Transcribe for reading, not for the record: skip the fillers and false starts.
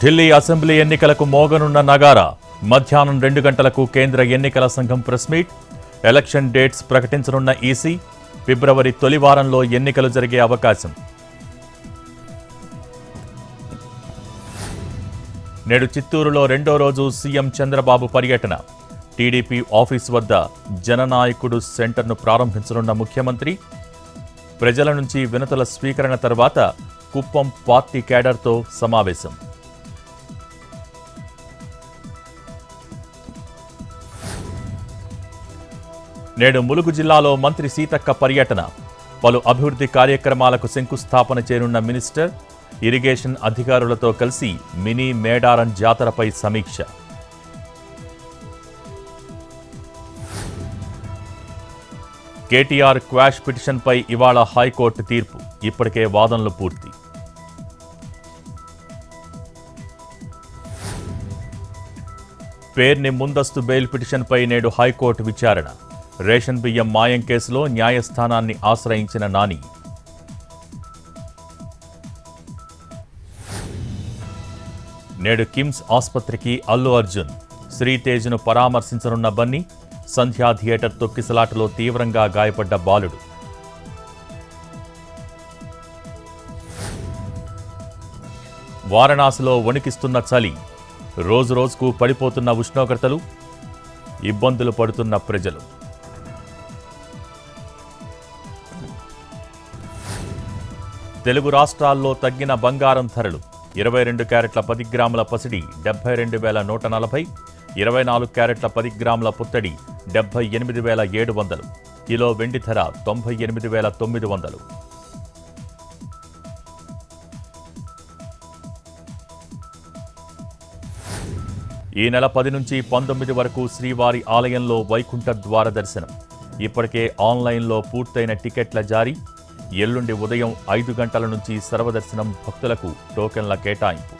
Delhi assembly ఎన్నికలకు మోగనున్న నగారా. మధ్యాహ్నం 2 గంటలకు కేంద్ర ఎన్నికల సంఘం ప్రెస్ మీట్. ఎలక్షన్ డేట్స్ ప్రకటించనున్న ఈసీ. ఫిబ్రవరి తొలి వారంలో ఎన్నికలు జరిగే అవకాశం. నేడు చిత్తూరులో రెండో రోజు సీఎం చంద్రబాబు పర్యటన. టీడీపీ ఆఫీస్ వద్ద జననాయకుడు సెంటర్ను ప్రారంభించనున్న ముఖ్యమంత్రి. ప్రజల నుంచి వినతుల స్వీకరణ తర్వాత కుప్పం పార్టీ క్యాడర్తో సమావేశం. నేడు ములుగు జిల్లాలో మంత్రి సీతక్క పర్యటన. పలు అభివృద్ధి కార్యక్రమాలకు శంకుస్థాపన చేయనున్న మినిస్టర్. ఇరిగేషన్ అధికారులతో కలిసి మినీ మేడారం జాతరపై సమీక్ష. కేటీఆర్ క్వాష్ పిటిషన్పై ఇవాళ హైకోర్టు తీర్పు. ఇప్పటికే వాదనలు పూర్తి. పేర్ని ముందస్తు బెయిల్ పిటిషన్పై నేడు హైకోర్టు విచారణ. రేషన్ బియ్యం మాయం కేసులో న్యాయస్థానాన్ని ఆశ్రయించిన నాని. నేడు కిమ్స్ ఆసుపత్రికి అల్లు అర్జున్. శ్రీతేజ్ను పరామర్శించనున్న బన్నీ. సంధ్యా థియేటర్ తొక్కిసలాటలో తీవ్రంగా గాయపడ్డ బాలుడు. వారణాసిలో వణికిస్తున్న చలి. రోజురోజుకు పడిపోతున్న ఉష్ణోగ్రతలు. ఇబ్బందులు పడుతున్న ప్రజలు. తెలుగు రాష్ట్రాల్లో తగ్గిన బంగారం ధరలు. 22 క్యారెట్ల 10 గ్రాముల పసిడి 72,140. 24 క్యారెట్ల 10 గ్రాముల పుత్తడి 78,700. కిలో వెండి ధర 98,900. ఈ నెల 10 నుంచి 19 వరకు శ్రీవారి ఆలయంలో వైకుంఠ ద్వార దర్శనం. ఇప్పటికే ఆన్లైన్లో పూర్తయిన టికెట్ల జారీ. ఎల్లుండి ఉదయం 5 గంటల నుంచి సర్వదర్శనం భక్తులకు టోకెన్ల కేటాయింపు.